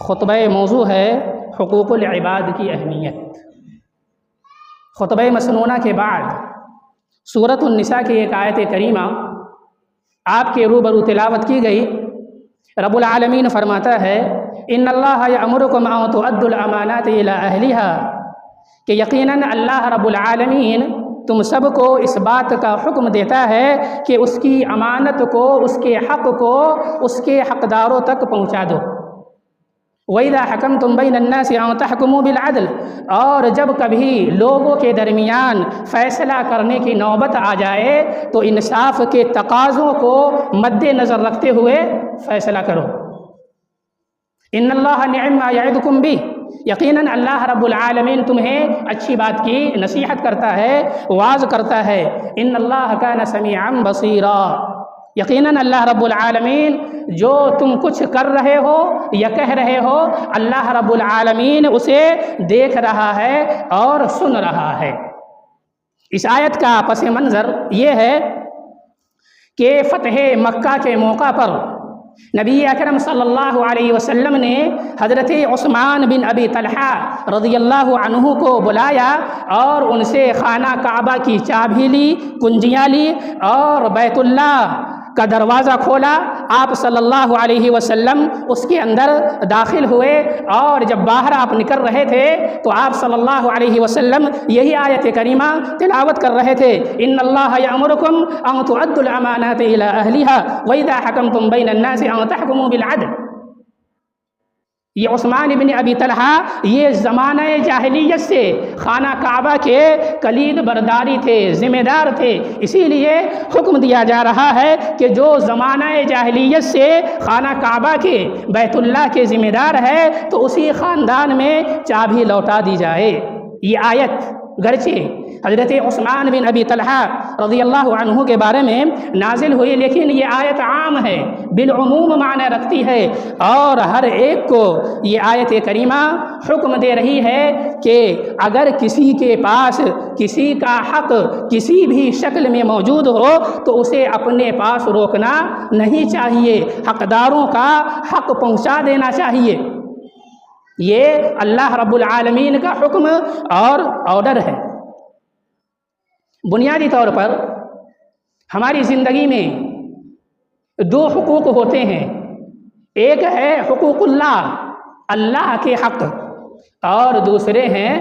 خطبہ موضوع ہے حقوق العباد کی اہمیت۔ خطبہ مسنونہ کے بعد سورۃ النساء کی ایک آیت کریمہ آپ کے روبرو تلاوت کی گئی۔ رب العالمین فرماتا ہے ان اللہ یأمرکم ان تؤدوا الامانات الی اہلہا، کہ یقیناً اللہ رب العالمین تم سب کو اس بات کا حکم دیتا ہے کہ اس کی امانت کو، اس کے حق کو اس کے حقداروں تک پہنچا دو۔ وَإِذَا حَكَمْتُمْ بَيْنَ النَّاسِ أَن تَحْكُمُوا بِالْعَدْلِ، اور جب کبھی لوگوں کے درمیان فیصلہ کرنے کی نوبت آ جائے تو انصاف کے تقاضوں کو مد نظر رکھتے ہوئے فیصلہ کرو۔ ان اللہ نعم ما یعظکم بہ، یقیناً اللہ رب العالمین تمہیں اچھی بات کی نصیحت کرتا ہے، واعظ کرتا ہے۔ ان اللہ کان سمیعا بصیرا، یقیناً اللہ رب العالمین جو تم کچھ کر رہے ہو یا کہہ رہے ہو، اللہ رب العالمین اسے دیکھ رہا ہے اور سن رہا ہے۔ اس آیت کا پس منظر یہ ہے کہ فتح مکہ کے موقع پر نبی اکرم صلی اللہ علیہ وسلم نے حضرت عثمان بن ابی طلحہ رضی اللہ عنہ کو بلایا اور ان سے خانہ کعبہ کی چابی لی، کنجیاں لی اور بیت اللہ کا دروازہ کھولا۔ آپ صلی اللہ علیہ وسلم اس کے اندر داخل ہوئے اور جب باہر آپ نکل رہے تھے تو آپ صلی اللہ علیہ وسلم یہی آیت کریمہ تلاوت کر رہے تھے۔ ان اللہ یأمرکم ان تؤدوا الامانات الی اہلہا واذا حکمتم بین الناس ان تحکموا بالعدل۔ یہ عثمان بن ابی طلحہ یہ زمانہ جاہلیت سے خانہ کعبہ کے کلید برداری تھے، ذمہ دار تھے، اسی لیے حکم دیا جا رہا ہے کہ جو زمانہ جاہلیت سے خانہ کعبہ کے بیت اللہ کے ذمہ دار ہے تو اسی خاندان میں چابی لوٹا دی جائے۔ یہ آیت گرچہ حضرت عثمان بن ابی طلحہ رضی اللہ عنہ کے بارے میں نازل ہوئی، لیکن یہ آیت عام ہے، بالعموم معنی رکھتی ہے اور ہر ایک کو یہ آیت کریمہ حکم دے رہی ہے کہ اگر کسی کے پاس کسی کا حق کسی بھی شکل میں موجود ہو تو اسے اپنے پاس روکنا نہیں چاہیے، حقداروں کا حق پہنچا دینا چاہیے۔ یہ اللہ رب العالمین کا حکم اور آرڈر ہے۔ بنیادی طور پر ہماری زندگی میں دو حقوق ہوتے ہیں، ایک ہے حقوق اللہ، اللہ کے حق، اور دوسرے ہیں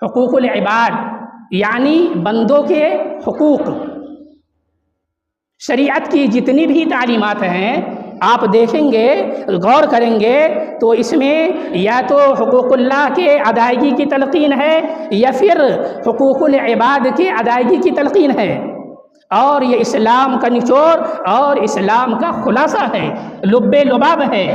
حقوق العباد یعنی بندوں کے حقوق۔ شریعت کی جتنی بھی تعلیمات ہیں آپ دیکھیں گے، غور کریں گے تو اس میں یا تو حقوق اللہ کے ادائیگی کی تلقین ہے یا پھر حقوق العباد کے ادائیگی کی تلقین ہے، اور یہ اسلام کا نچوڑ اور اسلام کا خلاصہ ہے، لب لباب ہے۔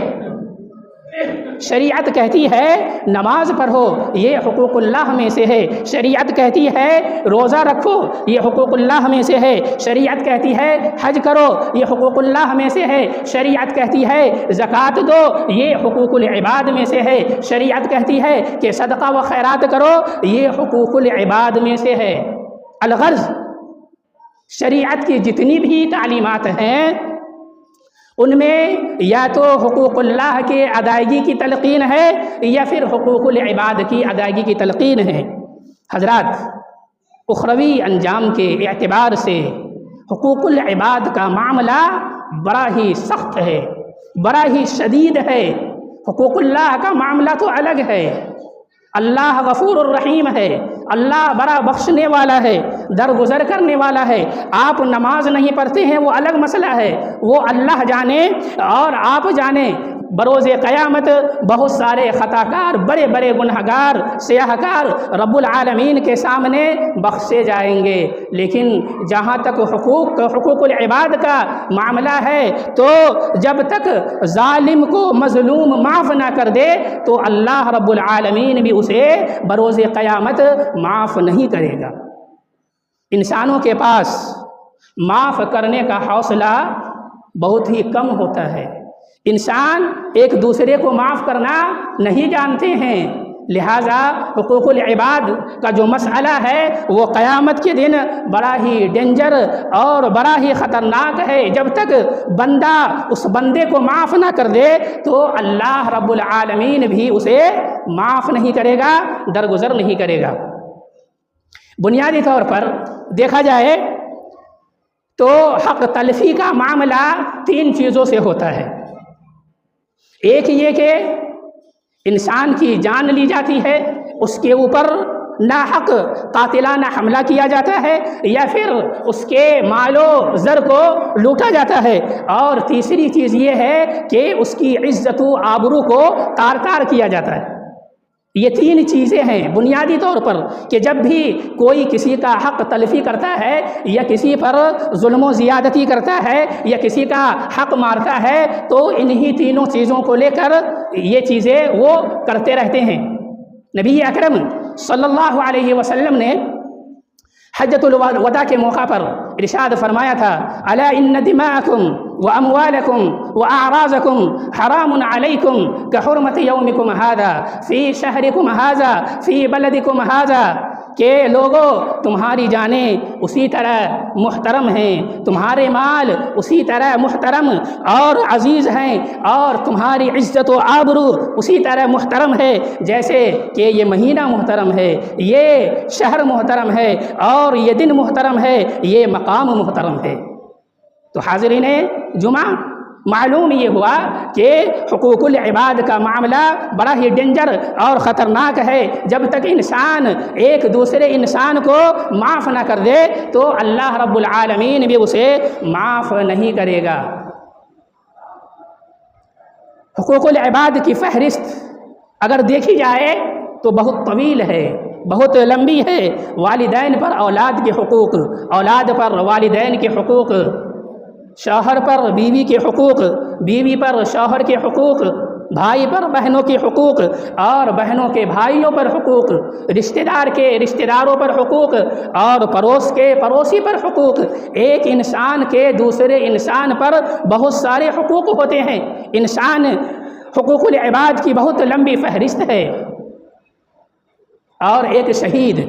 شریعت کہتی ہے نماز پڑھو، یہ حقوق اللہ میں سے ہے۔ شریعت کہتی ہے روزہ رکھو، یہ حقوق اللہ میں سے ہے۔ شریعت کہتی ہے حج کرو، یہ حقوق اللہ میں سے ہے۔ شریعت کہتی ہے زکوٰۃ دو، یہ حقوق العباد میں سے ہے۔ شریعت کہتی ہے کہ صدقہ و خیرات کرو، یہ حقوق العباد میں سے ہے۔ الغرض شریعت کی جتنی بھی تعلیمات ہیں ان میں یا تو حقوق اللہ کے ادائیگی کی تلقین ہے یا پھر حقوق العباد کی ادائیگی کی تلقین ہے۔ حضرات، اخروی انجام کے اعتبار سے حقوق العباد کا معاملہ بڑا ہی سخت ہے، بڑا ہی شدید ہے۔ حقوق اللہ کا معاملہ تو الگ ہے، اللہ غفور الرحیم ہے، اللہ بڑا بخشنے والا ہے، درگزر کرنے والا ہے۔ آپ نماز نہیں پڑھتے ہیں وہ الگ مسئلہ ہے، وہ اللہ جانے اور آپ جانے۔ بروز قیامت بہت سارے خطا کار، بڑے بڑے گنہگار، سیاہ کار رب العالمین کے سامنے بخشے جائیں گے، لیکن جہاں تک حقوق العباد کا معاملہ ہے تو جب تک ظالم کو مظلوم معاف نہ کر دے تو اللہ رب العالمین بھی اسے بروز قیامت معاف نہیں کرے گا۔ انسانوں کے پاس معاف کرنے کا حوصلہ بہت ہی کم ہوتا ہے۔ انسان ایک دوسرے کو معاف کرنا نہیں جانتے ہیں، لہٰذا حقوق العباد کا جو مسئلہ ہے وہ قیامت کے دن بڑا ہی ڈینجر اور بڑا ہی خطرناک ہے۔ جب تک بندہ اس بندے کو معاف نہ کر دے تو اللہ رب العالمین بھی اسے معاف نہیں کرے گا، درگزر نہیں کرے گا۔ بنیادی طور پر دیکھا جائے تو حق تلفی کا معاملہ 3 چیزوں سے ہوتا ہے۔ ایک یہ کہ انسان کی جان لی جاتی ہے، اس کے اوپر ناحق قاتلانہ حملہ کیا جاتا ہے، یا پھر اس کے مال و زر کو لوٹا جاتا ہے، اور تیسری چیز یہ ہے کہ اس کی عزت و آبرو کو تار کیا جاتا ہے۔ یہ 3 چیزیں ہیں بنیادی طور پر کہ جب بھی کوئی کسی کا حق تلفی کرتا ہے یا کسی پر ظلم و زیادتی کرتا ہے یا کسی کا حق مارتا ہے تو انہی تینوں چیزوں کو لے کر یہ چیزیں وہ کرتے رہتے ہیں۔ نبی اکرم صلی اللہ علیہ وسلم نے حجۃ الوداع کے موقع پر ارشاد فرمایا تھا، الا ان دماءکم واموالکم واعراضکم حرام علیکم کحرمت یومکم ھذا فی شہرکم ھذا فی بلدکم ھذا، کہ لوگو تمہاری جانیں اسی طرح محترم ہیں، تمہارے مال اسی طرح محترم اور عزیز ہیں، اور تمہاری عزت و آبرو اسی طرح محترم ہے جیسے کہ یہ مہینہ محترم ہے، یہ شہر محترم ہے، اور یہ دن محترم ہے، یہ مقام محترم ہے۔ تو حاضرین جمعہ، معلوم یہ ہوا کہ حقوق العباد کا معاملہ بڑا ہی ڈینجر اور خطرناک ہے۔ جب تک انسان ایک دوسرے انسان کو معاف نہ کر دے تو اللہ رب العالمین بھی اسے معاف نہیں کرے گا۔ حقوق العباد کی فہرست اگر دیکھی جائے تو بہت طویل ہے، بہت لمبی ہے۔ والدین پر اولاد کے حقوق، اولاد پر والدین کے حقوق، شوہر پر بیوی کے حقوق، بیوی پر شوہر کے حقوق، بھائی پر بہنوں کے حقوق اور بہنوں کے بھائیوں پر حقوق، رشتہ دار کے رشتہ داروں پر حقوق اور پڑوس کے پڑوسی پر حقوق۔ ایک انسان کے دوسرے انسان پر بہت سارے حقوق ہوتے ہیں۔ انسان حقوق العباد کی بہت لمبی فہرست ہے۔ اور ایک شہید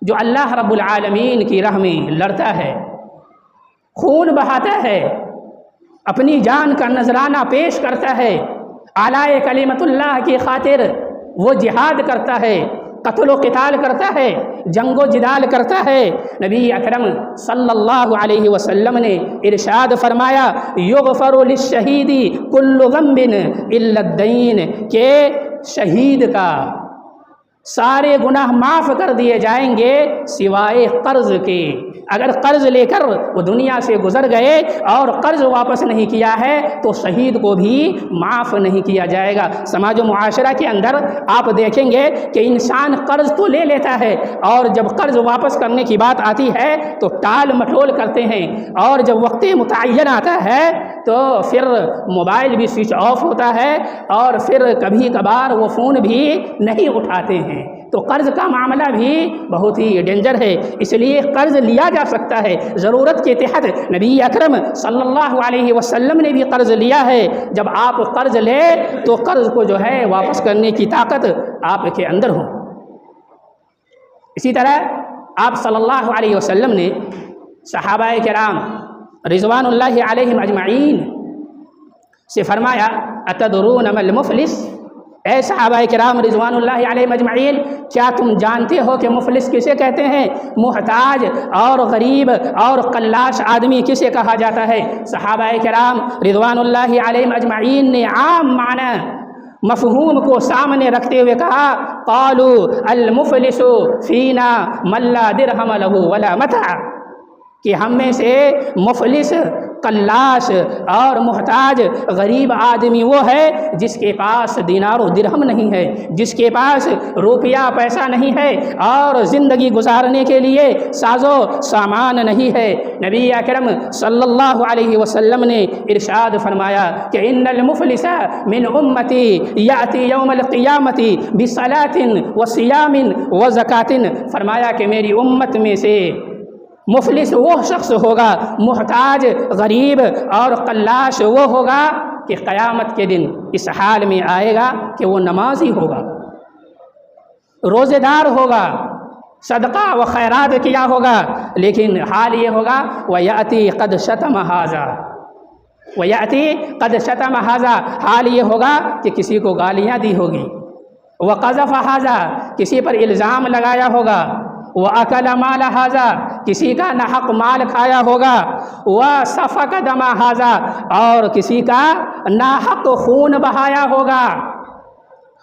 جو اللہ رب العالمین کی راہ میں لڑتا ہے، خون بہاتا ہے، اپنی جان کا نذرانہ پیش کرتا ہے، اعلی کلمت اللہ کی خاطر وہ جہاد کرتا ہے، قتل و قتال کرتا ہے، جنگ و جدال کرتا ہے۔ نبی اکرم صلی اللہ علیہ وسلم نے ارشاد فرمایا، یغفر للشہید کل ذنب الا الدین، کہ شہید کا سارے گناہ معاف کر دیے جائیں گے سوائے قرض کے۔ اگر قرض لے کر وہ دنیا سے گزر گئے اور قرض واپس نہیں کیا ہے تو شہید کو بھی معاف نہیں کیا جائے گا۔ سماج و معاشرہ کے اندر آپ دیکھیں گے کہ انسان قرض تو لے لیتا ہے، اور جب قرض واپس کرنے کی بات آتی ہے تو ٹال مٹول کرتے ہیں، اور جب وقت متعین آتا ہے تو پھر موبائل بھی سوئچ آف ہوتا ہے، اور پھر کبھی کبھار وہ فون بھی نہیں اٹھاتے ہیں۔ تو قرض کا معاملہ بھی بہت ہی ڈینجر ہے، اس لیے قرض لیا جا سکتا ہے ضرورت کے تحت۔ نبی اکرم صلی اللہ علیہ وسلم نے بھی قرض لیا ہے۔ جب آپ قرض لیں تو قرض کو جو ہے واپس کرنے کی طاقت آپ کے اندر ہو۔ اسی طرح آپ صلی اللہ علیہ وسلم نے صحابہ کرام رضوان اللہ علیہم اجمعین سے فرمایا، اتدرون ما المفلس، اے صحابہ کرام رضوان اللہ علیہ مجمعین، کیا تم جانتے ہو کہ مفلس کسے کہتے ہیں؟ محتاج اور غریب اور قلاش آدمی کسے کہا جاتا ہے؟ صحابہ کرام رضوان اللہ علیہ مجمعین نے عام معنی مفہوم کو سامنے رکھتے ہوئے کہا، قالوا المفلس فینا من لا درہم لہ ولا متاع، کہ ہم میں سے مفلس، قلاش اور محتاج غریب آدمی وہ ہے جس کے پاس دینار و درہم نہیں ہے، جس کے پاس روپیہ پیسہ نہیں ہے، اور زندگی گزارنے کے لیے ساز و سامان نہیں ہے۔ نبی اکرم صلی اللہ علیہ وسلم نے ارشاد فرمایا کہ ان المفلس من امتی یاتی یوم القیامت بصلاۃ وصیام وزکاۃ، فرمایا کہ میری امت میں سے مفلس وہ شخص ہوگا، محتاج، غریب اور قلاش وہ ہوگا کہ قیامت کے دن اس حال میں آئے گا کہ وہ نمازی ہوگا، روزے دار ہوگا، صدقہ و خیرات کیا ہوگا، لیکن حال یہ ہوگا وَيَأْتِي قَدْ شَتَمَ هَذَا، وَيَأْتِي قَدْ شَتَمَ هَذَا، حال یہ ہوگا کہ کسی کو گالیاں دی ہوگی، وَقَذَفَ هَذَا، کسی پر الزام لگایا ہوگا، وَأَكَلَ مَالَ هَذَا، کسی کا ناحق مال کھایا ہوگا، وَسَفَكَ دَمَ هَذَا، اور کسی کا ناحق خون بہایا ہوگا،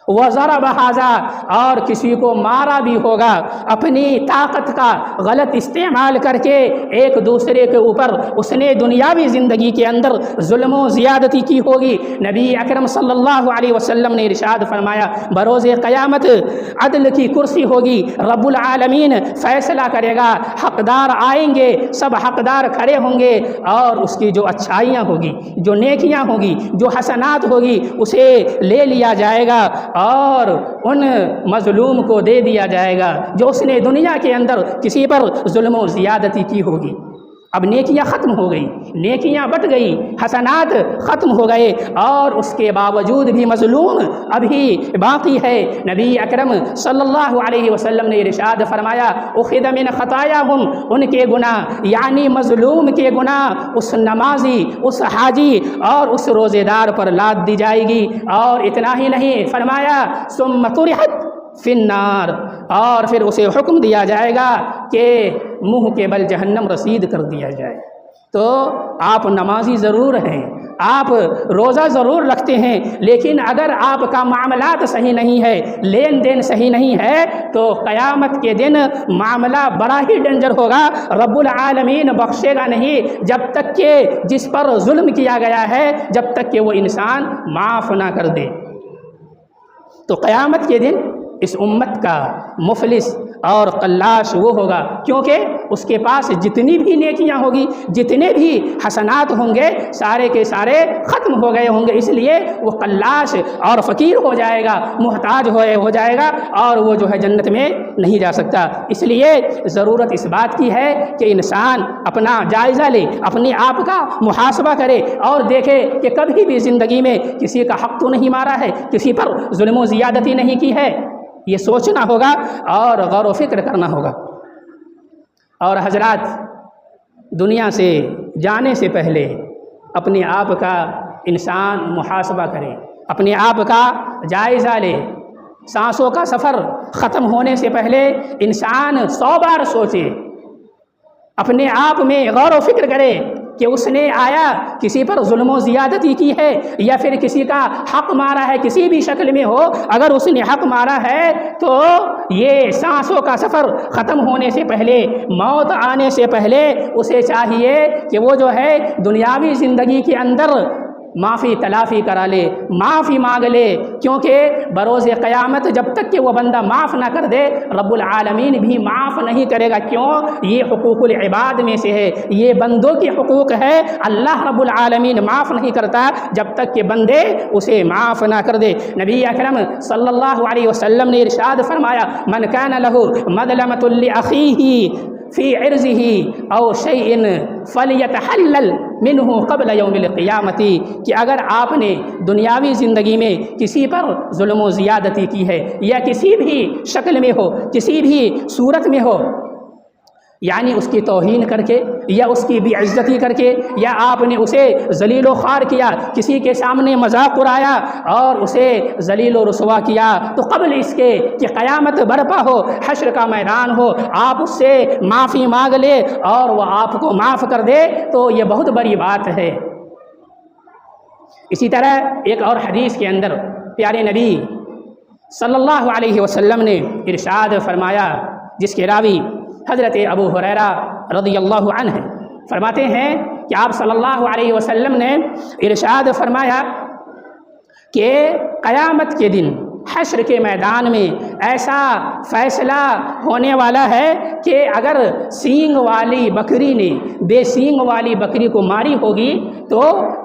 وَضَرَبَ هَذَا، اور کسی کو مارا بھی ہوگا، اپنی طاقت کا غلط استعمال کر کے ایک دوسرے کے اوپر اس نے دنیاوی زندگی کے اندر ظلم و زیادتی کی ہوگی۔ نبی اکرم صلی اللہ علیہ وسلم نے ارشاد فرمایا بروز قیامت عدل کی کرسی ہوگی، رب العالمین فیصلہ کرے گا، حقدار آئیں گے، سب حقدار کھڑے ہوں گے، اور اس کی جو اچھائیاں ہوگی، جو نیکیاں ہوگی، جو حسنات ہوگی، اسے لے لیا جائے گا اور ان مظلوم کو دے دیا جائے گا جو اس نے دنیا کے اندر کسی پر ظلم و زیادتی کی ہوگی۔ اب نیکیاں ختم ہو گئی، نیکیاں بٹ گئی، حسنات ختم ہو گئے، اور اس کے باوجود بھی مظلوم ابھی باقی ہے۔ نبی اکرم صلی اللہ علیہ وسلم نے ارشاد فرمایا اخذ من خطاياهم، ان کے گناہ یعنی مظلوم کے گناہ اس نمازی، اس حاجی اور اس روزے دار پر لاد دی جائے گی، اور اتنا ہی نہیں، فرمایا ثم طرحت فی النار، اور پھر اسے حکم دیا جائے گا کہ منہ کے بل جہنم رسید کر دیا جائے۔ تو آپ نمازی ضرور ہیں، آپ روزہ ضرور رکھتے ہیں، لیکن اگر آپ کا معاملات صحیح نہیں ہے، لین دین صحیح نہیں ہے، تو قیامت کے دن معاملہ بڑا ہی ڈینجر ہوگا۔ رب العالمین بخشے گا نہیں جب تک کہ جس پر ظلم کیا گیا ہے جب تک کہ وہ انسان معاف نہ کر دے۔ تو قیامت کے دن اس امت کا مفلس اور قلاش وہ ہوگا، کیونکہ اس کے پاس جتنی بھی نیکیاں ہوگی، جتنے بھی حسنات ہوں گے، سارے کے سارے ختم ہو گئے ہوں گے، اس لیے وہ قلاش اور فقیر ہو جائے گا، محتاج ہو جائے گا، اور وہ جو ہے جنت میں نہیں جا سکتا۔ اس لیے ضرورت اس بات کی ہے کہ انسان اپنا جائزہ لے، اپنے آپ کا محاسبہ کرے، اور دیکھے کہ کبھی بھی زندگی میں کسی کا حق تو نہیں مارا ہے، کسی پر ظلم و زیادتی نہیں کی ہے، یہ سوچنا ہوگا اور غور و فکر کرنا ہوگا۔ اور حضرات، دنیا سے جانے سے پہلے اپنے آپ کا انسان محاسبہ کرے، اپنے آپ کا جائزہ لے۔ سانسوں کا سفر ختم ہونے سے پہلے انسان 100 بار سوچے، اپنے آپ میں غور و فکر کرے کہ اس نے آیا کسی پر ظلم و زیادتی کی ہے یا پھر کسی کا حق مارا ہے، کسی بھی شکل میں ہو، اگر اس نے حق مارا ہے تو یہ سانسوں کا سفر ختم ہونے سے پہلے، موت آنے سے پہلے اسے چاہیے کہ وہ جو ہے دنیاوی زندگی کے اندر معافی تلافی کرا لے، معافی مانگ لے، کیونکہ بروز قیامت جب تک کہ وہ بندہ معاف نہ کر دے رب العالمین بھی معاف نہیں کرے گا۔ کیوں؟ یہ حقوق العباد میں سے ہے، یہ بندوں کی حقوق ہے، اللہ رب العالمین معاف نہیں کرتا جب تک کہ بندے اسے معاف نہ کر دے۔ نبی اکرم صلی اللہ علیہ وسلم نے ارشاد فرمایا من کان لہ مظلمۃ لاخیہ فی عرضہ او شیء فلیتحلل منہ قبل یوم القیامت، کہ اگر آپ نے دنیاوی زندگی میں کسی پر ظلم و زیادتی کی ہے یا کسی بھی شکل میں ہو، کسی بھی صورت میں ہو، یعنی اس کی توہین کر کے یا اس کی بے عزتی کر کے، یا آپ نے اسے ذلیل و خوار کیا، کسی کے سامنے مذاق اڑایا اور اسے ذلیل و رسوا کیا، تو قبل اس کے کہ قیامت برپا ہو، حشر کا میدان ہو، آپ اس سے معافی مانگ لے اور وہ آپ کو معاف کر دے، تو یہ بہت بڑی بات ہے۔ اسی طرح ایک اور حدیث کے اندر پیارے نبی صلی اللہ علیہ وسلم نے ارشاد فرمایا، جس کے راوی حضرت ابو ہریرہ رضی اللہ عنہ فرماتے ہیں کہ آپ صلی اللہ علیہ وسلم نے ارشاد فرمایا کہ قیامت کے دن حشر کے میدان میں ایسا فیصلہ ہونے والا ہے کہ اگر سینگ والی بکری نے بے سینگ والی بکری کو ماری ہوگی تو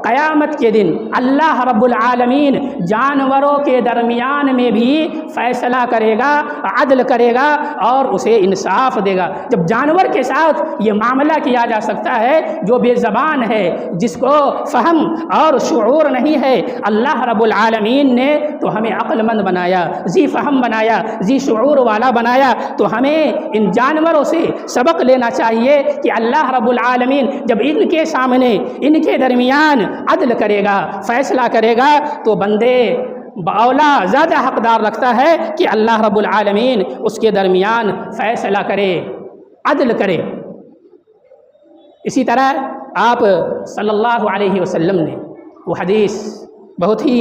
قیامت کے دن اللہ رب العالمین جانوروں کے درمیان میں بھی فیصلہ کرے گا، عدل کرے گا اور اسے انصاف دے گا۔ جب جانور کے ساتھ یہ معاملہ کیا جا سکتا ہے جو بے زبان ہے، جس کو فہم اور شعور نہیں ہے، اللہ رب العالمین نے تو ہمیں عقل مند بنایا، ذی فہم بنایا، ذی شعور والا بنایا، تو ہمیں ان جانوروں سے سبق لینا چاہیے کہ اللہ رب العالمین جب ان کے سامنے ان کے درمیان عدل کرے گا، فیصلہ کرے گا، تو بندے باولا زیادہ حقدار رکھتا ہے کہ اللہ رب العالمین اس کے درمیان فیصلہ کرے، عدل کرے۔ اسی طرح آپ صلی اللہ علیہ وسلم نے وہ حدیث بہت ہی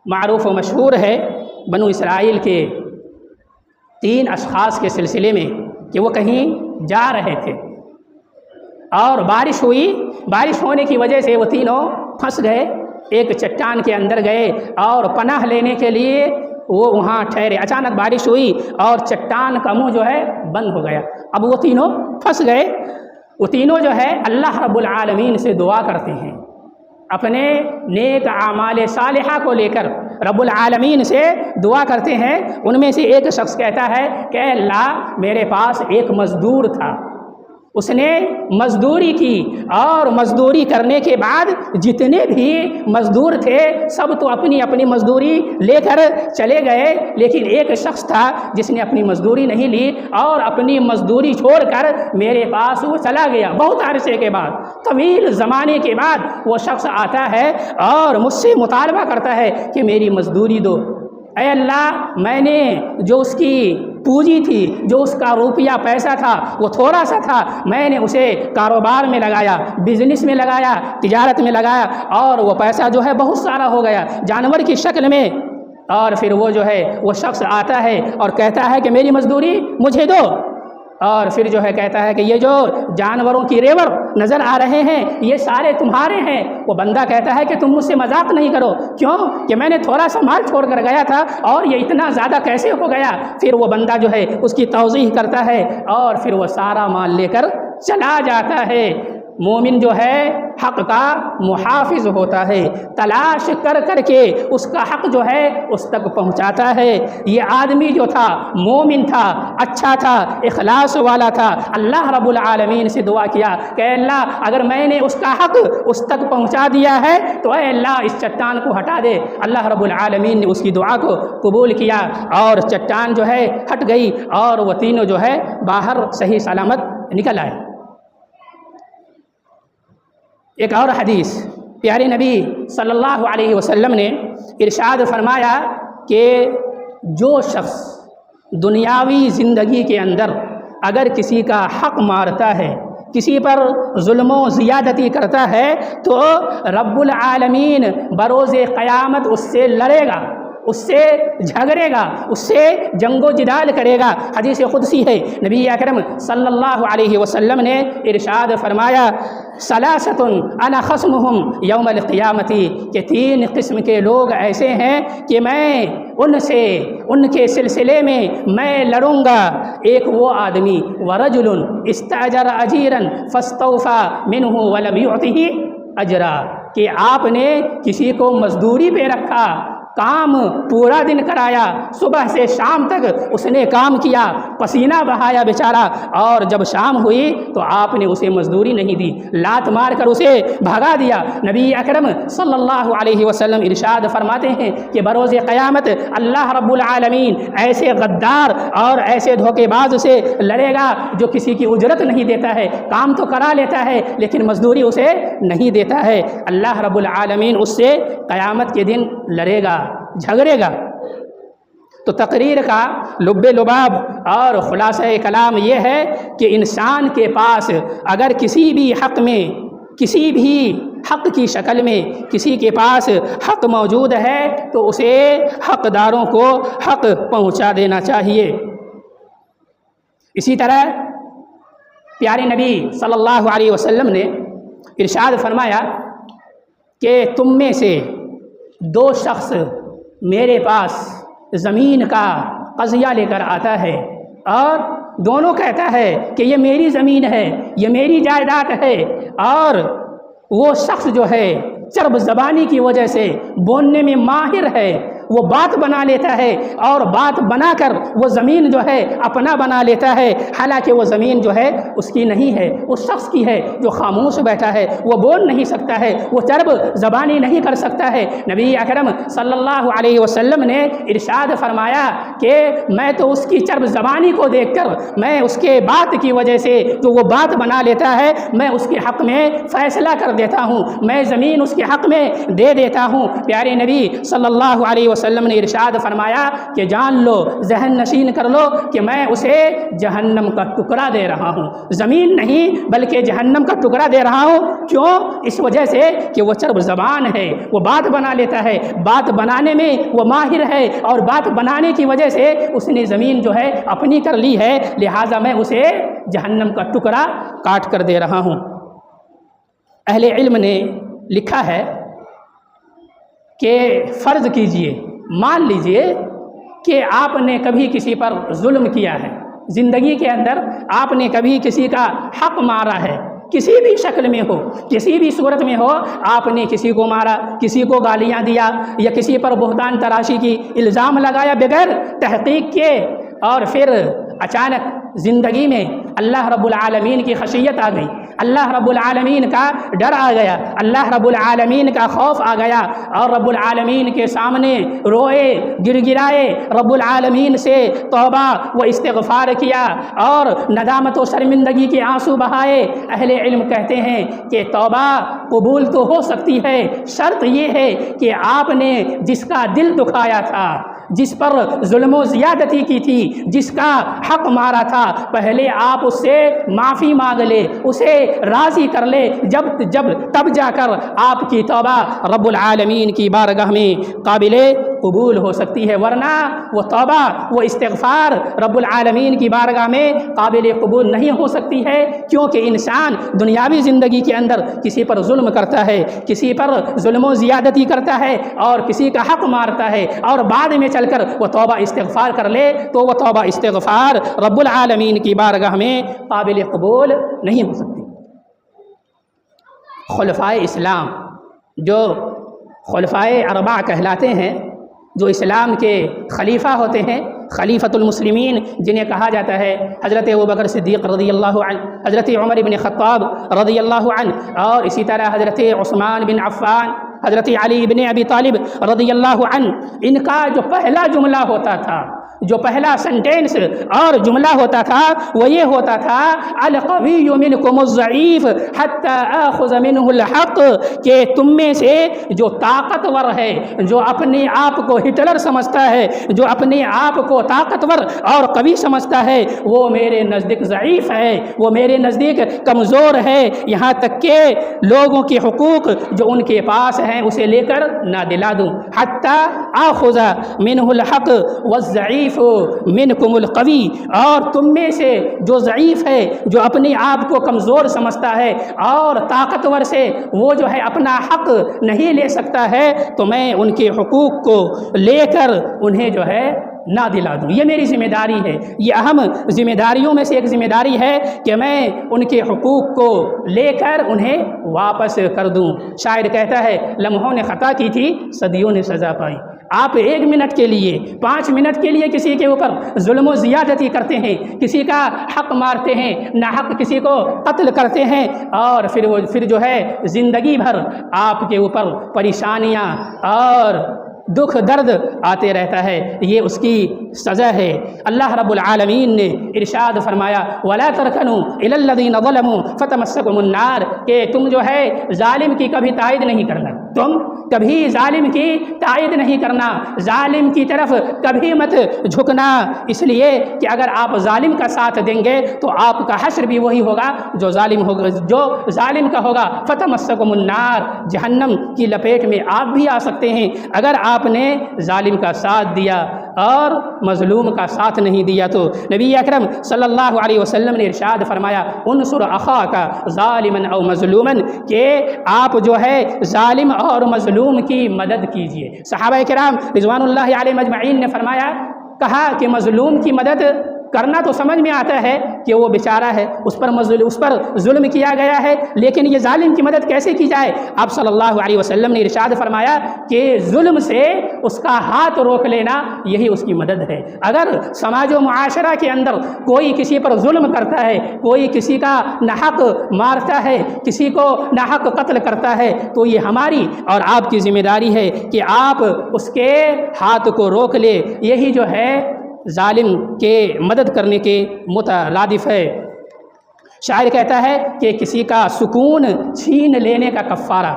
معروف و مشہور ہے بنو اسرائیل کے 3 اشخاص کے سلسلے میں کہ وہ کہیں جا رہے تھے اور بارش ہوئی، بارش ہونے کی وجہ سے وہ تینوں پھنس گئے، ایک چٹان کے اندر گئے اور پناہ لینے کے لیے وہ وہاں ٹھہرے۔ اچانک بارش ہوئی اور چٹان کا منہ جو ہے بند ہو گیا، اب وہ تینوں پھنس گئے۔ وہ تینوں جو ہے اللہ رب العالمین سے دعا کرتے ہیں، اپنے نیک اعمال صالحہ کو لے کر رب العالمین سے دعا کرتے ہیں۔ ان میں سے ایک شخص کہتا ہے کہ اے اللہ، میرے پاس ایک مزدور تھا، اس نے مزدوری کی اور مزدوری کرنے کے بعد جتنے بھی مزدور تھے سب تو اپنی اپنی مزدوری لے کر چلے گئے، لیکن ایک شخص تھا جس نے اپنی مزدوری نہیں لی اور اپنی مزدوری چھوڑ کر میرے پاس وہ چلا گیا۔ بہت عرصے کے بعد، طویل زمانے کے بعد وہ شخص آتا ہے اور مجھ سے مطالبہ کرتا ہے کہ میری مزدوری دو۔ اے اللہ، میں نے جو اس کی پونجی تھی، جو اس کا روپیہ پیسہ تھا وہ تھوڑا سا تھا، میں نے اسے کاروبار میں لگایا، بزنس میں لگایا، تجارت میں لگایا اور وہ پیسہ جو ہے بہت سارا ہو گیا جانور کی شکل میں۔ اور پھر وہ جو ہے وہ شخص آتا ہے اور کہتا ہے کہ میری مزدوری مجھے دو، اور پھر جو ہے کہتا ہے کہ یہ جو جانوروں کی ریوڑ نظر آ رہے ہیں یہ سارے تمہارے ہیں۔ وہ بندہ کہتا ہے کہ تم مجھ سے مذاق نہیں کرو، کیوں کہ میں نے تھوڑا سا مال چھوڑ کر گیا تھا اور یہ اتنا زیادہ کیسے ہو گیا؟ پھر وہ بندہ جو ہے اس کی توضیح کرتا ہے اور پھر وہ سارا مال لے کر چلا جاتا ہے۔ مومن جو ہے حق کا محافظ ہوتا ہے، تلاش کر کر کے اس کا حق جو ہے اس تک پہنچاتا ہے۔ یہ آدمی جو تھا مومن تھا، اچھا تھا، اخلاص والا تھا، اللہ رب العالمین سے دعا کیا کہ اے اللہ، اگر میں نے اس کا حق اس تک پہنچا دیا ہے تو اے اللہ اس چٹان کو ہٹا دے۔ اللہ رب العالمین نے اس کی دعا کو قبول کیا اور چٹان جو ہے ہٹ گئی اور وہ تینوں جو ہے باہر صحیح سلامت نکل آئے۔ ایک اور حدیث پیارے نبی صلی اللہ علیہ وسلم نے ارشاد فرمایا کہ جو شخص دنیاوی زندگی کے اندر اگر کسی کا حق مارتا ہے، کسی پر ظلم و زیادتی کرتا ہے، تو رب العالمین بروز قیامت اس سے لڑے گا، اس سے جھگڑے گا، اس سے جنگ و جدال کرے گا۔ حدیث قدسی ہے، نبی اکرم صلی اللہ علیہ وسلم نے ارشاد فرمایا ثلاثۃ انا خصمہم یوم القیامت، کہ 3 قسم کے لوگ ایسے ہیں کہ میں ان کے سلسلے میں میں لڑوں گا۔ ایک وہ آدمی ورجل استاجر اجیرا فاستوفى منه ولم يعطه اجرا، کہ آپ نے کسی کو مزدوری پہ رکھا، کام پورا دن کرایا، صبح سے شام تک اس نے کام کیا، پسینہ بہایا بیچارہ، اور جب شام ہوئی تو آپ نے اسے مزدوری نہیں دی، لات مار کر اسے بھگا دیا۔ نبی اکرم صلی اللہ علیہ وسلم ارشاد فرماتے ہیں کہ بروز قیامت اللہ رب العالمین ایسے غدار اور ایسے دھوکے باز سے لڑے گا جو کسی کی اجرت نہیں دیتا ہے، کام تو کرا لیتا ہے لیکن مزدوری اسے نہیں دیتا ہے۔ اللہ رب العالمین اس سے قیامت کے دن لڑے گا، جھگڑے گا۔ تو تقریر کا لب لباب اور خلاصہ کلام یہ ہے کہ انسان کے پاس اگر کسی بھی حق میں، کسی بھی حق کی شکل میں کسی کے پاس حق موجود ہے تو اسے حقداروں کو حق پہنچا دینا چاہیے۔ اسی طرح پیارے نبی صلی اللہ علیہ وسلم نے ارشاد فرمایا کہ تم میں سے 2 شخص میرے پاس زمین کا قضیہ لے کر آتا ہے اور دونوں کہتا ہے کہ یہ میری زمین ہے، یہ میری جائیداد ہے، اور وہ شخص جو ہے چرب زبانی کی وجہ سے بولنے میں ماہر ہے، وہ بات بنا لیتا ہے اور بات بنا کر وہ زمین جو ہے اپنا بنا لیتا ہے، حالانکہ وہ زمین جو ہے اس کی نہیں ہے، اس شخص کی ہے جو خاموش بیٹھا ہے، وہ بول نہیں سکتا ہے، وہ چرب زبانی نہیں کر سکتا ہے۔ نبی اکرم صلی اللہ علیہ وسلم نے ارشاد فرمایا کہ میں تو اس کی چرب زبانی کو دیکھ کر، میں اس کے بات کی وجہ سے جو وہ بات بنا لیتا ہے، میں اس کے حق میں فیصلہ کر دیتا ہوں، میں زمین اس کے حق میں دے دیتا ہوں۔ پیارے نبی صلی اللہ علیہ وسلم نے ارشاد فرمایا کہ جان لو، ذہن نشین کر لو کہ میں اسے جہنم کا ٹکڑا دے رہا ہوں، زمین نہیں بلکہ جہنم کا ٹکڑا دے رہا ہوں۔ کیوں؟ اس وجہ سے کہ وہ چرب زبان ہے، وہ بات بنا لیتا ہے، بات بنانے میں وہ ماہر ہے، اور بات بنانے کی وجہ سے اس نے زمین جو ہے اپنی کر لی ہے، لہٰذا میں اسے جہنم کا ٹکڑا کاٹ کر دے رہا ہوں۔ اہل علم نے لکھا ہے کہ فرض کیجئے، مان لیجئے کہ آپ نے کبھی کسی پر ظلم کیا ہے، زندگی کے اندر آپ نے کبھی کسی کا حق مارا ہے، کسی بھی شکل میں ہو، کسی بھی صورت میں ہو، آپ نے کسی کو مارا، کسی کو گالیاں دیا، یا کسی پر بہتان تراشی کی الزام لگایا بغیر تحقیق کے، اور پھر اچانک زندگی میں اللہ رب العالمین کی خشیت آ گئی، اللہ رب العالمین کا ڈر آ گیا، اللہ رب العالمین کا خوف آ گیا، اور رب العالمین کے سامنے روئے، گر گرائے، رب العالمین سے توبہ و استغفار کیا اور ندامت و شرمندگی کے آنسو بہائے۔ اہل علم کہتے ہیں کہ توبہ قبول تو ہو سکتی ہے، شرط یہ ہے کہ آپ نے جس کا دل دکھایا تھا، جس پر ظلم و زیادتی کی تھی، جس کا حق مارا تھا، پہلے آپ اس سے معافی مانگ لے، اسے راضی کر لے، تب جا کر آپ کی توبہ رب العالمین کی بارگاہ میں قابل قبول ہو سکتی ہے، ورنہ وہ توبہ، وہ استغفار رب العالمین کی بارگاہ میں قابل قبول نہیں ہو سکتی ہے، کیونکہ انسان دنیاوی زندگی کے اندر کسی پر ظلم کرتا ہے، کسی پر ظلم و زیادتی کرتا ہے، اور کسی کا حق مارتا ہے، اور بعد میں چل کر وہ توبہ استغفار کر لے تو وہ توبہ استغفار رب العالمین کی بارگاہ میں قابل قبول نہیں ہو سکتی۔ خلفائے اسلام جو خلفائے اربعہ کہلاتے ہیں، جو اسلام کے خلیفہ ہوتے ہیں، خلیفۃ المسلمین جنہیں کہا جاتا ہے، حضرت ابوبکر صدیق رضی اللہ عنہ، حضرت عمر بن خطاب رضی اللہ عنہ، اور اسی طرح حضرت عثمان بن عفان، حضرت علی بن ابی طالب رضی اللہ عنہ، ان کا جو پہلا جملہ ہوتا تھا، جو پہلا سنٹینس اور جملہ ہوتا تھا، وہ یہ ہوتا تھا القوی منکم الضعیف حتی آخذ منہ الحق، کہ تم میں سے جو طاقتور ہے، جو اپنے آپ کو ہٹلر سمجھتا ہے، جو اپنے آپ کو طاقتور اور قوی سمجھتا ہے، وہ میرے نزدیک ضعیف ہے، وہ میرے نزدیک کمزور ہے، یہاں تک کہ لوگوں کے حقوق جو ان کے پاس ہیں اسے لے کر نہ دلا دوں۔ حتی آخذ منہ الحق والضعیف منکم القوی، اور تم میں سے جو ضعیف ہے، جو اپنے آپ کو کمزور سمجھتا ہے اور طاقتور سے وہ جو ہے اپنا حق نہیں لے سکتا ہے، تو میں ان کے حقوق کو لے کر انہیں جو ہے نہ دلا دوں۔ یہ میری ذمہ داری ہے، یہ اہم ذمہ داریوں میں سے ایک ذمہ داری ہے کہ میں ان کے حقوق کو لے کر انہیں واپس کر دوں۔ شاعر کہتا ہے لمحوں نے خطا کی تھی، صدیوں نے سزا پائی۔ آپ 1 منٹ کے لیے، 5 منٹ کے لیے کسی کے اوپر ظلم و زیادتی کرتے ہیں، کسی کا حق مارتے ہیں، ناحق کسی کو قتل کرتے ہیں، اور پھر جو ہے زندگی بھر آپ کے اوپر پریشانیاں اور دکھ درد آتے رہتا ہے، یہ اس کی سزا ہے۔ اللہ رب العالمین نے ارشاد فرمایا وَلَا تَرْكَنُوا إِلَى الَّذِينَ ظَلَمُوا فَتَمَسَّكُمُ النَّارُ، کہ تم جو ہے ظالم کی کبھی تائید نہیں کرنا، تم کبھی ظالم کی تائید نہیں کرنا، ظالم کی طرف کبھی مت جھکنا، اس لیے کہ اگر آپ ظالم کا ساتھ دیں گے تو آپ کا حشر بھی وہی ہوگا جو ظالم کا ہوگا۔ فَتَمَسَّكُمُ النَّارُ، جہنم کی لپیٹ میں آپ بھی آ سکتے ہیں اگر آپ نے ظالم کا ساتھ دیا اور مظلوم کا ساتھ نہیں دیا تو۔ نبی اکرم صلی اللہ علیہ وسلم نے ارشاد فرمایا انصر اخاک ظالما او مظلوما، کہ آپ جو ہے ظالم اور مظلوم کی مدد کیجئے۔ صحابہ کرام رضوان اللہ علیہ مجمعین نے فرمایا، کہا کہ مظلوم کی مدد کرنا تو سمجھ میں آتا ہے کہ وہ بیچارہ ہے، اس پر ظلم کیا گیا ہے، لیکن یہ ظالم کی مدد کیسے کی جائے؟ آپ صلی اللہ علیہ وسلم نے ارشاد فرمایا کہ ظلم سے اس کا ہاتھ روک لینا یہی اس کی مدد ہے۔ اگر سماج و معاشرہ کے اندر کوئی کسی پر ظلم کرتا ہے، کوئی کسی کا ناحق مارتا ہے، کسی کو ناحق قتل کرتا ہے، تو یہ ہماری اور آپ کی ذمہ داری ہے کہ آپ اس کے ہاتھ کو روک لے۔ یہی جو ہے ظالم کے مدد کرنے کے مترادف ہے۔ شاعر کہتا ہے کہ کسی کا سکون چھین لینے کا کفارہ،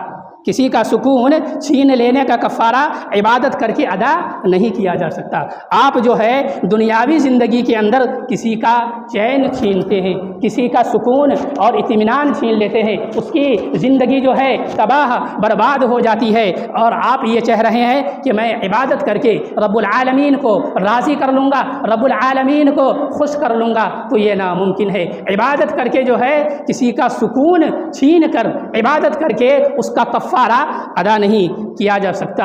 کسی کا سکون چھین لینے کا کفارہ عبادت کر کے ادا نہیں کیا جا سکتا۔ آپ جو ہے دنیاوی زندگی کے اندر کسی کا چین چھینتے ہیں، کسی کا سکون اور اطمینان چھین لیتے ہیں، اس کی زندگی جو ہے تباہ برباد ہو جاتی ہے، اور آپ یہ چاہ رہے ہیں کہ میں عبادت کر کے رب العالمین کو راضی کر لوں گا، رب العالمین کو خوش کر لوں گا، تو یہ ناممکن ہے۔ عبادت کر کے جو ہے کسی کا سکون چھین کر عبادت کر کے اس کا کفارہ ادا نہیں کیا جا سکتا۔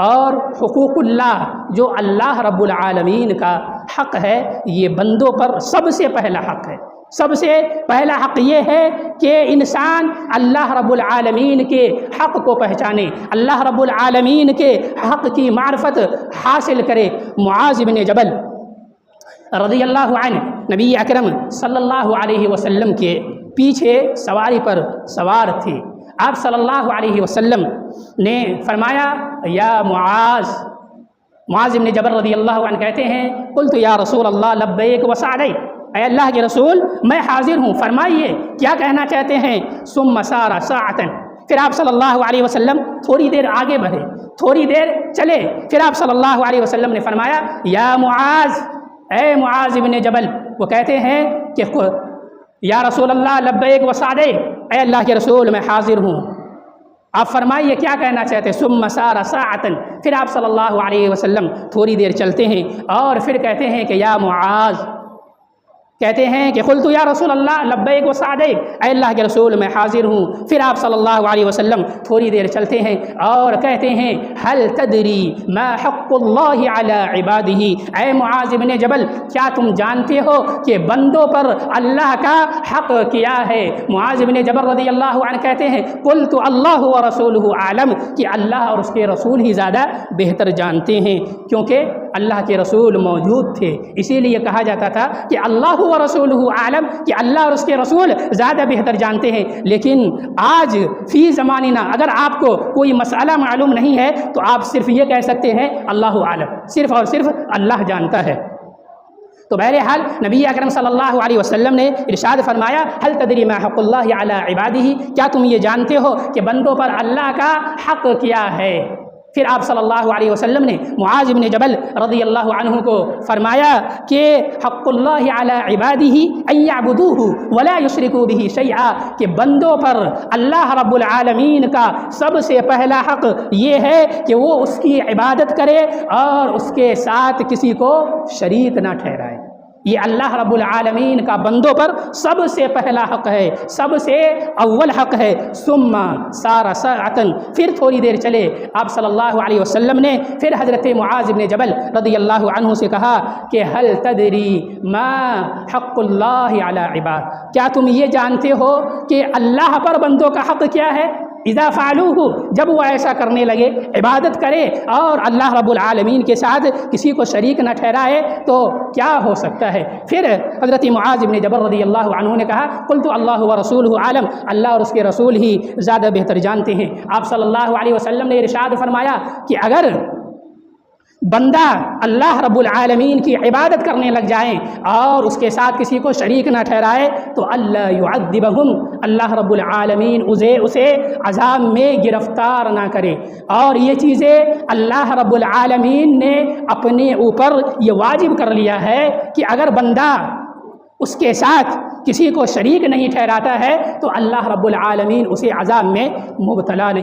اور حقوق اللہ جو اللہ رب العالمین کا حق ہے، یہ بندوں پر سب سے پہلا حق ہے۔ سب سے پہلا حق یہ ہے کہ انسان اللہ رب العالمین کے حق کو پہچانے، اللہ رب العالمین کے حق کی معرفت حاصل کرے۔ معاذ بن جبل رضی اللہ عنہ نبی اکرم صلی اللہ علیہ وسلم کے پیچھے سواری پر سوار تھے۔ آپ صلی اللہ علیہ وسلم نے فرمایا یا معاذ بن جبل رضی اللہ عنہ کہتے ہیں قلت یا رسول اللہ لبیک وسعدیک، اے اللہ کے رسول میں حاضر ہوں، فرمائیے کیا کہنا چاہتے ہیں؟ ثم سار ساعۃ، پھر آپ صلی اللہ علیہ وسلم تھوڑی دیر آگے بڑھے، تھوڑی دیر چلے، پھر آپ صلی اللہ علیہ وسلم نے فرمایا یا معاذ، اے معاذ بن جبل، وہ کہتے ہیں کہ یا رسول اللہ لبیک وسعدیک، اے اللہ کے رسول میں حاضر ہوں، آپ فرمائیے کیا کہنا چاہتے ہیں؟ ثم سار ساعۃ، پھر آپ صلی اللہ علیہ وسلم تھوڑی دیر چلتے ہیں اور پھر کہتے ہیں کہ یا معاذ، کہتے ہیں کہ قلت یا رسول اللہ لبیک وسعدیک، اے اللہ کے رسول میں حاضر ہوں، پھر آپ صلی اللہ علیہ وسلم تھوڑی دیر چلتے ہیں اور کہتے ہیں هل تدری ما حق اللہ علی عبادہ، اے معاذ بن جبل کیا تم جانتے ہو کہ بندوں پر اللہ کا حق کیا ہے؟ معاذ بن جبل رضی اللہ عنہ کہتے ہیں قلت اللہ ورسولہ اعلم، کہ اللہ اور اس کے رسول ہی زیادہ بہتر جانتے ہیں، کیونکہ اللہ کے رسول موجود تھے، اسی لیے کہا جاتا تھا کہ اللہ ورسولہ اعلم، کہ اللہ اور اس کے رسول زیادہ بہتر جانتے ہیں۔ لیکن آج فی زماننا اگر آپ کو کوئی مسئلہ معلوم نہیں ہے تو آپ صرف یہ کہہ سکتے ہیں اللہ عالم، صرف اور صرف اللہ جانتا ہے۔ تو بہرحال نبی اکرم صلی اللہ علیہ وسلم نے ارشاد فرمایا هل تدری ما حق اللہ علی عبادہ، کیا تم یہ جانتے ہو کہ بندوں پر اللہ کا حق کیا ہے؟ پھر آپ صلی اللہ علیہ وسلم نے معاذ بن جبل رضی اللہ عنہ کو فرمایا کہ حق اللہ علی عبادہ ان یعبدوہ ولا یشرکوا بہ شیئا، کہ بندوں پر اللہ رب العالمین کا سب سے پہلا حق یہ ہے کہ وہ اس کی عبادت کرے اور اس کے ساتھ کسی کو شریک نہ ٹھہرائے۔ یہ اللہ رب العالمین کا بندوں پر سب سے پہلا حق ہے، سب سے اول حق ہے۔ ثم سار ساعۃ، پھر تھوڑی دیر چلے، آپ صلی اللہ علیہ وسلم نے پھر حضرت معاذ بن جبل رضی اللہ عنہ سے کہا کہ هل تدری ما حق اللہ علی عباد، کیا تم یہ جانتے ہو کہ اللہ پر بندوں کا حق کیا ہے؟ اذا فعلوہ، جب وہ ایسا کرنے لگے، عبادت کرے اور اللہ رب العالمین کے ساتھ کسی کو شریک نہ ٹھہرائے تو کیا ہو سکتا ہے؟ پھر حضرت معاذ بن جبل رضی اللہ عنہ نے کہا قلت اللہ ورسولہ عالم، اللہ اور اس کے رسول ہی زیادہ بہتر جانتے ہیں۔ آپ صلی اللہ علیہ وسلم نے ارشاد فرمایا کہ اگر بندہ اللہ رب العالمین کی عبادت کرنے لگ جائیں اور اس کے ساتھ کسی کو شریک نہ ٹھہرائے تو اللہ یعذبہم، اللہ رب العالمین اسے عذاب میں گرفتار نہ کرے۔ اور یہ چیزیں اللہ رب العالمین نے اپنے اوپر یہ واجب کر لیا ہے کہ اگر بندہ اس کے ساتھ کسی کو شریک نہیں ٹھہراتا ہے تو اللہ رب العالمین اسے عذاب میں مبتلا نہیں